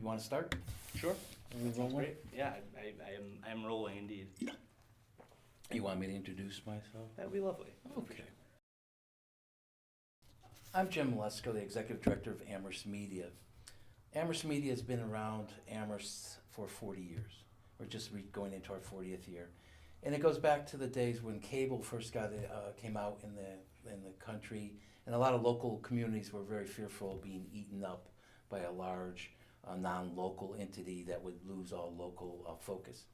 You want to start? Sure. We rolling? Great. Yeah, I'm rolling indeed. You want me to introduce myself? That'd be lovely. Okay. I'm Jim Lescault, the Executive Director of Amherst Media. Amherst Media has been around Amherst for 40 years. We're just going into our 40th year. And it goes back to the days when cable first came out in the country, and a lot of local communities were very fearful of being eaten up by a large non-local entity that would lose all local focus.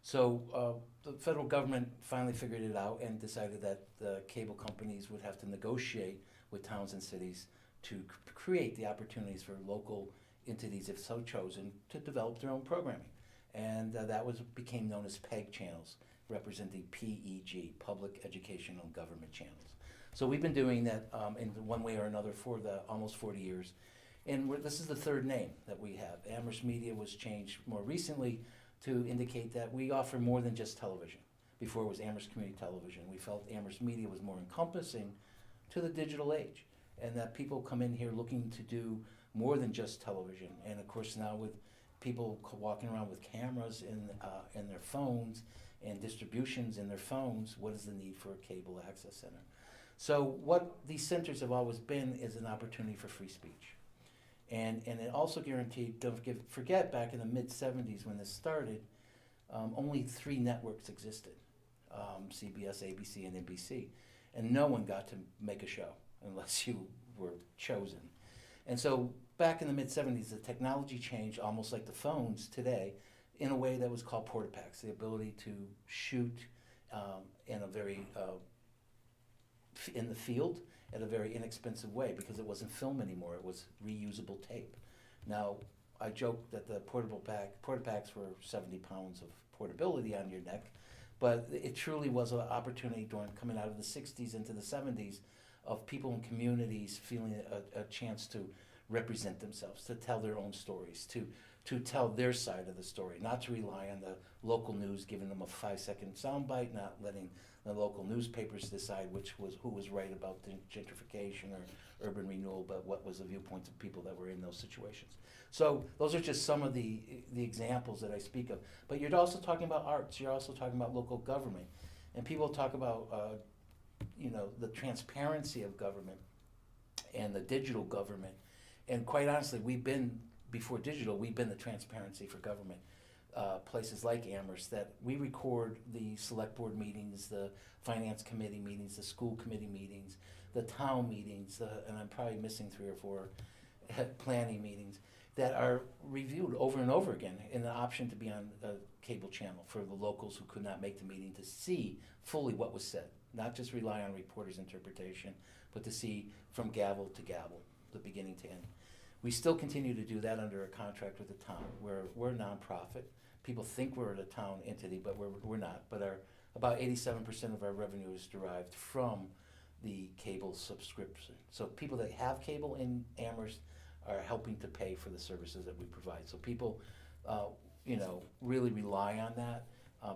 So the federal government finally figured it out and decided that the cable companies would have to negotiate with towns and cities to create the opportunities for local entities, if so chosen, to develop their own programming. And that became known as PEG channels, representing PEG, Public Educational and Government Channels. So we've been doing that in one way or another for the almost 40 years. And this is the third name that we have. Amherst Media was changed more recently to indicate that we offer more than just television. Before it was Amherst Community Television. We felt Amherst Media was more encompassing to the digital age, and that people come in here looking to do more than just television. And of course now with people walking around with cameras in their phones and distributions in their phones, what is the need for a cable access center? So what these centers have always been is an opportunity for free speech. And it also guaranteed, forget back in the mid-'70s when this started, only 3 networks existed, CBS, ABC, and NBC. And no one got to make a show unless you were chosen. And so back in the mid-'70s, the technology changed almost like the phones today in a way that was called portapacks, the ability to shoot in a very, in the field, at a very inexpensive way, because it wasn't film anymore, it was reusable tape. Now, I joke that the portapacks were 70 pounds of portability on your neck, but it truly was an opportunity coming out of the 60s into the 70s of people in communities feeling a chance to represent themselves, to tell their own stories, to tell their side of the story, not to rely on the local news giving them a 5-second soundbite, not letting the local newspapers decide who was right about the gentrification or urban renewal, but what was the viewpoints of people that were in those situations. So those are just some of the examples that I speak of. But you're also talking about arts, you're also talking about local government. And people talk about the transparency of government and the digital government. And quite honestly, before digital, we've been the transparency for government. Places like Amherst, that we record the select board meetings, the finance committee meetings, the school committee meetings, the town meetings, and I'm probably missing 3 or 4 planning meetings that are reviewed over and over again, in the option to be on a cable channel for the locals who could not make the meeting, to see fully what was said, not just rely on reporters' interpretation, but to see from gavel to gavel, the beginning to end. We still continue to do that under a contract with the town. We're a nonprofit. People think we're a town entity, but we're not. But about 87% of our revenue is derived from the cable subscription. So people that have cable in Amherst are helping to pay for the services that we provide. So people, really rely on that.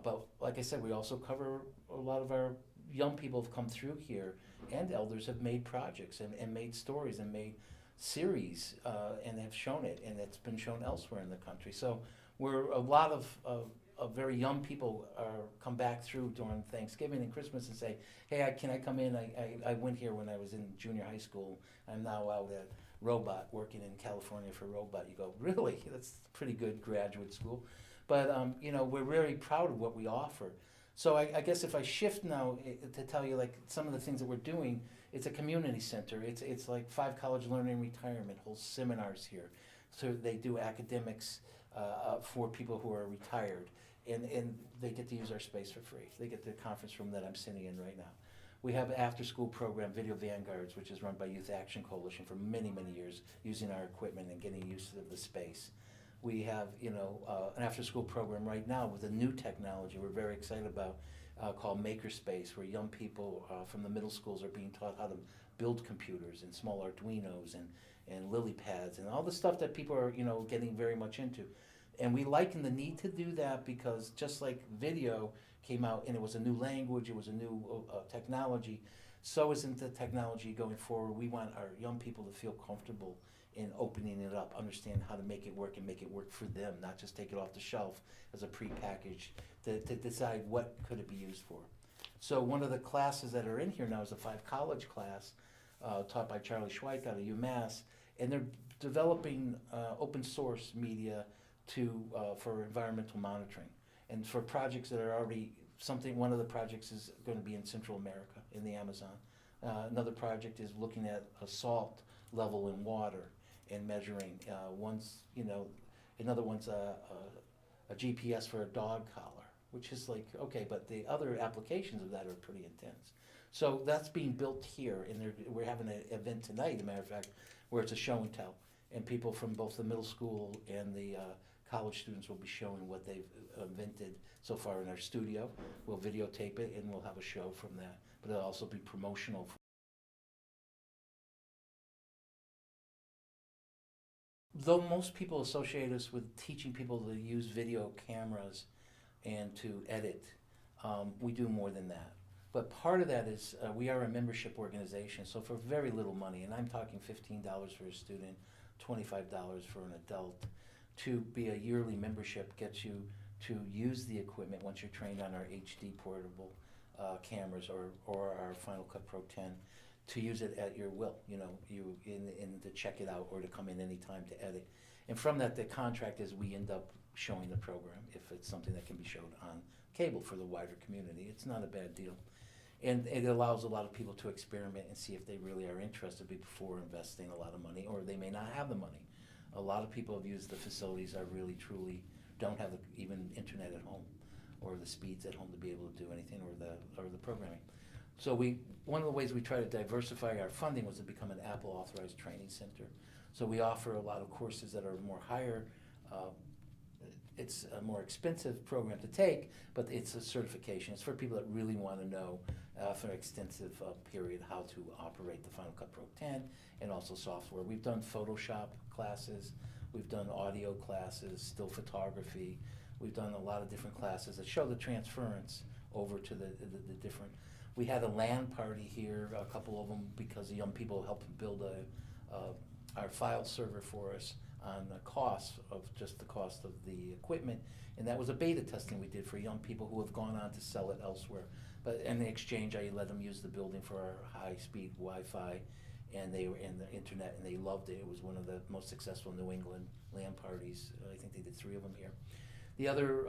But like I said, we also cover a lot of our young people have come through here, and elders have made projects and made stories and made series and have shown it, and it's been shown elsewhere in the country. So we're a lot of very young people come back through during Thanksgiving and Christmas and say, hey, can I come in? I went here when I was in junior high school. I'm now out at Robot, working in California for Robot. You go, really? That's a pretty good graduate school. But we're very proud of what we offer. So I guess if I shift now to tell you like some of the things that we're doing, it's a community center. It's like 5 college learning retirement, holds seminars here. So they do academics for people who are retired, and they get to use our space for free. They get the conference room that I'm sitting in right now. We have an after-school program, Video Vanguards, which is run by Youth Action Coalition for many, many years, using our equipment and getting used to the space. We have, an after-school program right now with a new technology we're very excited about called Makerspace, where young people from the middle schools are being taught how to build computers and small Arduinos and lily pads and all the stuff that people are, getting very much into. And we liken the need to do that because just like video came out and it was a new language, it was a new technology, so isn't the technology going forward. We want our young people to feel comfortable and opening it up, understand how to make it work and make it work for them, not just take it off the shelf as a prepackaged, to decide what could it be used for. So one of the classes that are in here now is a 5 college class taught by Charlie Schweik out of UMass, and they're developing open source media for environmental monitoring and for projects that are already one of the projects is going to be in Central America in the Amazon. Another project is looking at a salt level in water and measuring. Another one's a GPS for a dog collar, which is like, okay, but the other applications of that are pretty intense. So that's being built here, and we're having an event tonight, as a matter of fact, where it's a show and tell. And people from both the middle school and the college students will be showing what they've invented so far in our studio. We'll videotape it, and we'll have a show from that. But it'll also be promotional. Though most people associate us with teaching people to use video cameras and to edit, we do more than that. But part of that is we are a membership organization, so for very little money, and I'm talking $15 for a student, $25 for an adult, to be a yearly membership gets you to use the equipment once you're trained on our HD portable cameras or our Final Cut Pro 10, to use it at your will, to check it out or to come in any time to edit. And from that, the contract is we end up showing the program if it's something that can be showed on cable for the wider community. It's not a bad deal. And it allows a lot of people to experiment and see if they really are interested before investing a lot of money, or they may not have the money. A lot of people have used the facilities are really, truly don't have even internet at home or the speeds at home to be able to do anything or the programming. So one of the ways we try to diversify our funding was to become an Apple authorized training center. So we offer a lot of courses that are more higher. It's a more expensive program to take, but it's a certification. It's for people that really want to know for an extensive period how to operate the Final Cut Pro 10 and also software. We've done Photoshop classes, we've done audio classes, still photography. We've done a lot of different classes that show the transference over to the different. We had a LAN party here, a couple of them, because the young people helped build our file server for us on the cost of the equipment, and that was a beta testing we did for young people who have gone on to sell it elsewhere. But in the exchange, I let them use the building for our high-speed Wi-Fi, and they were in the internet, and they loved it. It was one of the most successful New England LAN parties. I think they did 3 of them here. The other,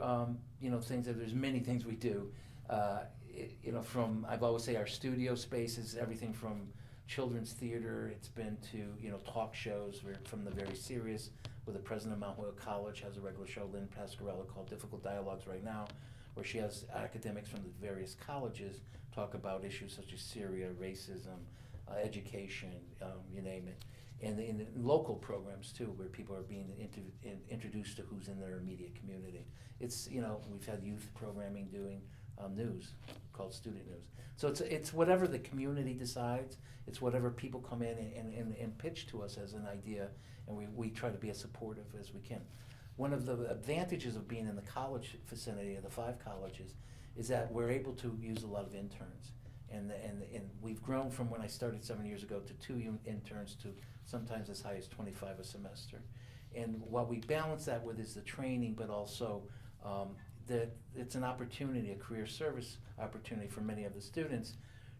things that there's many things we do. I've always say our studio space is everything from children's theater. It's been to talk shows. We're from the very serious, where the president of Mount Holyoke College has a regular show, Lynn Pasquarella, called Difficult Dialogues right now, where she has academics from the various colleges talk about issues such as Syria, racism, education, you name it. And in local programs too, where people are being introduced to who's in their immediate community. It's we've had youth programming doing news called Student News. So it's whatever the community decides. It's whatever people come in and pitch to us as an idea, and we try to be as supportive as we can. One of the advantages of being in the college vicinity of the 5 colleges is that we're able to use a lot of interns. And we've grown from when I started 7 years ago to 2 interns to sometimes as high as 25 a semester. And what we balance that with is the training, but also that it's an opportunity, a career service opportunity for many of the students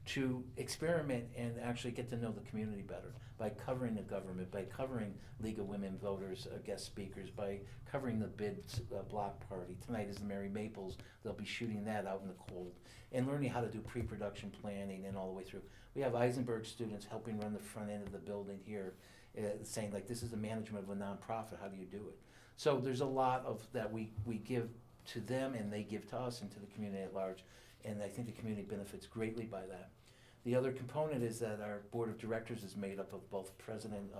to experiment and actually get to know the community better by covering the government, by covering League of Women Voters guest speakers, by covering the bid block party. Tonight is the Merry Maples. They'll be shooting that out in the cold and learning how to do pre-production planning and all the way through. We have Eisenberg students helping run the front end of the building here, saying like, this is the management of a nonprofit, how do you do it? So there's a lot of that we give to them and they give to us and to the community at large, and I think the community benefits greatly by that. The other component is that our board of directors is made up of both President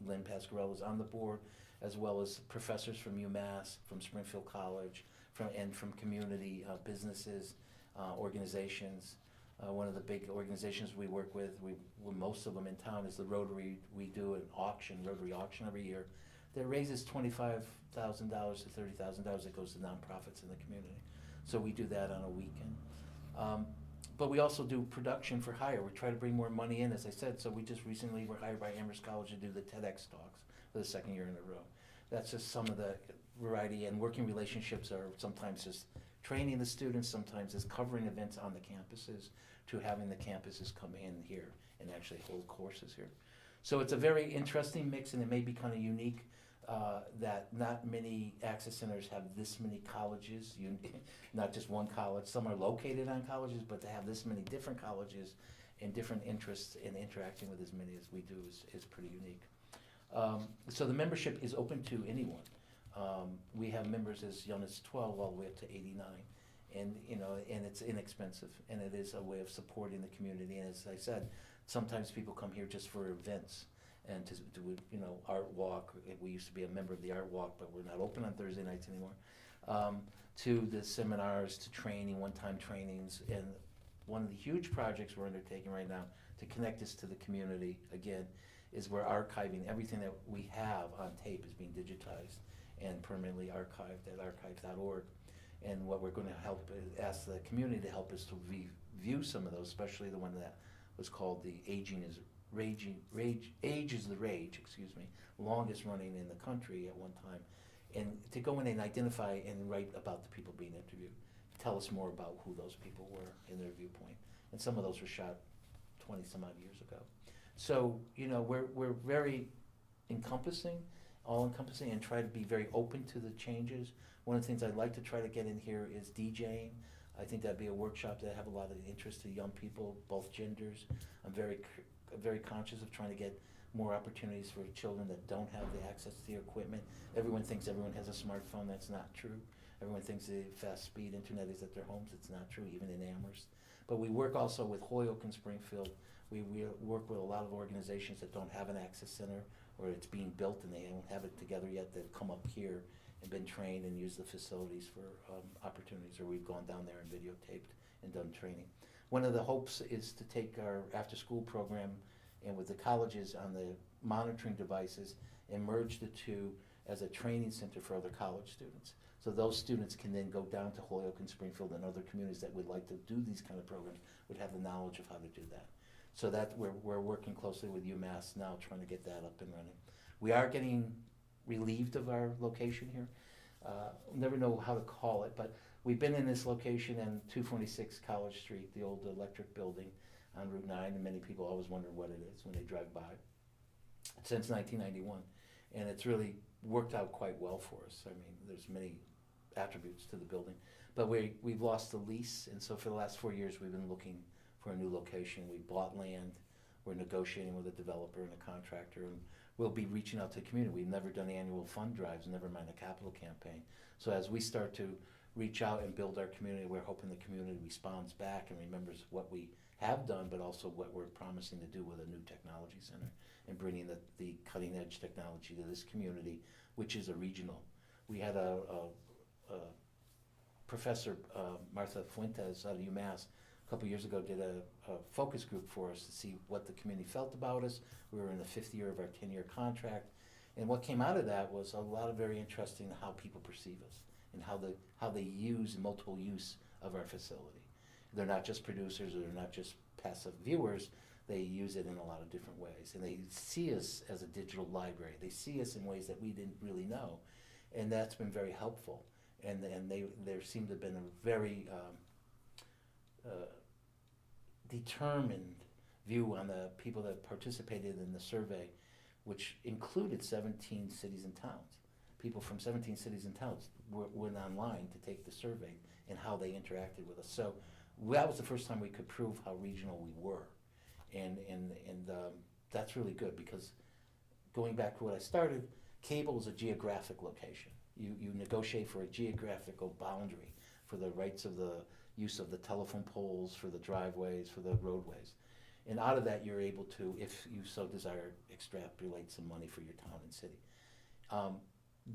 Lynn Pasquarella is on the board, as well as professors from UMass, from Springfield College, from community businesses, organizations. One of the big organizations we work with, most of them in town, is the Rotary. We do an auction, Rotary auction every year, that raises $25,000 to $30,000 that goes to nonprofits in the community. So we do that on a weekend. But we also do production for hire. We try to bring more money in, as I said. So we just recently were hired by Amherst College to do the TEDx talks for the second year in a row. That's just some of the variety, and working relationships are sometimes just training the students, sometimes it's covering events on the campuses, to having the campuses come in here and actually hold courses here. So it's a very interesting mix, and it may be kind of unique that not many access centers have this many colleges, not just one college. Some are located on colleges, but to have this many different colleges and different interests in interacting with as many as we do is pretty unique. So the membership is open to anyone. We have members as young as 12 all the way up to 89, and it's inexpensive, and it is a way of supporting the community. And as I said, sometimes people come here just for events and to art walk. We used to be a member of the art walk, but we're not open on Thursday nights anymore. To the seminars, to training, one-time trainings, and one of the huge projects we're undertaking right now to connect us to the community again is we're archiving everything that we have on tape is being digitized and permanently archived at archive.org. And what we're going to help is ask the community to help us to review some of those, especially the one that was called the Age is the Rage, longest running in the country at one time. And to go in and identify and write about the people being interviewed, tell us more about who those people were in their viewpoint. And some of those were shot 20 some odd years ago. So, we're very all-encompassing, and try to be very open to the changes. One of the things I'd like to try to get in here is DJing. I think that'd be a workshop that have a lot of interest to young people, both genders. I'm very conscious of trying to get more opportunities for children that don't have the access to the equipment. Everyone thinks everyone has a smartphone. That's not true. Everyone thinks the fast speed internet is at their homes. It's not true, even in Amherst. But we work also with Holyoke and Springfield. We work with a lot of organizations that don't have an access center, or it's being built and they don't have it together yet, that come up here and been trained and use the facilities for opportunities, or we've gone down there and videotaped and done training. One of the hopes is to take our after-school program and with the colleges on the monitoring devices and merge the two as a training center for other college students. So those students can then go down to Holyoke and Springfield and other communities that would like to do these kind of programs, would have the knowledge of how to do that. So that we're working closely with UMass now, trying to get that up and running. We are getting relieved of our location here. Never know how to call it, but we've been in this location in 246 College Street, the old electric building on Route 9, and many people always wonder what it is when they drive by. Since 1991, and it's really worked out quite well for us. I mean, there's many attributes to the building, but we've lost the lease, and so for the last 4 years we've been looking for a new location. We bought land, we're negotiating with a developer and a contractor, and we'll be reaching out to the community. We've never done annual fund drives, never mind a capital campaign. So as we start to reach out and build our community, we're hoping the community responds back and remembers what we have done, but also what we're promising to do with a new technology center and bringing the cutting edge technology to this community, which is a regional. We had a professor, Martha Fuentes out of UMass, a couple years ago did a focus group for us to see what the community felt about us. We were in the 5th year of our 10-year contract, and what came out of that was a lot of very interesting how people perceive us and how they use multiple use of our facility. They're not just producers, or they're not just passive viewers. They use it in a lot of different ways, and they see us as a digital library. They see us in ways that we didn't really know, and that's been very helpful. And there seemed to have been a very determined view on the people that participated in the survey, which included 17 cities and towns. People from 17 cities and towns went online to take the survey and how they interacted with us. So that was the first time we could prove how regional we were, and that's really good, because going back to what I started, cable is a geographic location. You negotiate for a geographical boundary for the rights of the use of the telephone poles, for the driveways, for the roadways. And out of that, you're able to, if you so desire, extrapolate some money for your town and city.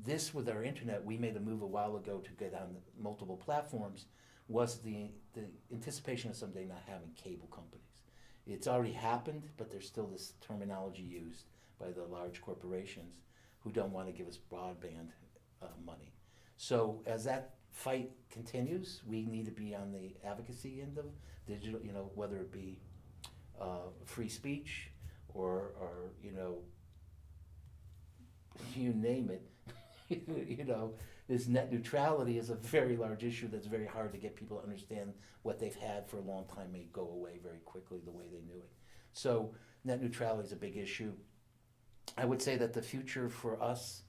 This, with our internet, we made a move a while ago to get on multiple platforms, was the anticipation of someday not having cable companies. It's already happened, but there's still this terminology used by the large corporations who don't want to give us broadband money. So as that fight continues, we need to be on the advocacy end of digital, whether it be free speech or you name it. You know, this net neutrality is a very large issue that's very hard to get people to understand. What they've had for a long time may go away very quickly the way they knew it. So net neutrality is a big issue. I would say that the future for us,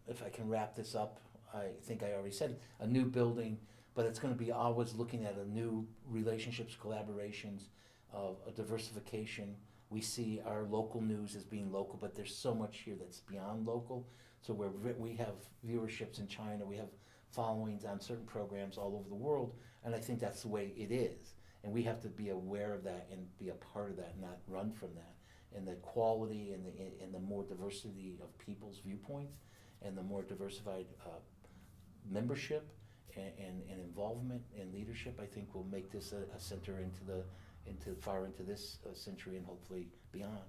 if I can wrap this up, I think I already said a new building, but it's going to be always looking at a new relationships, collaborations, a diversification. We see our local news as being local, but there's so much here that's beyond local. So we have viewerships in China, we have followings on certain programs all over the world, and I think that's the way it is. And we have to be aware of that and be a part of that, not run from that. And the quality and the more diversity of people's viewpoints, and the more diversified membership and involvement and leadership, I think will make this a center into far into this century and hopefully beyond.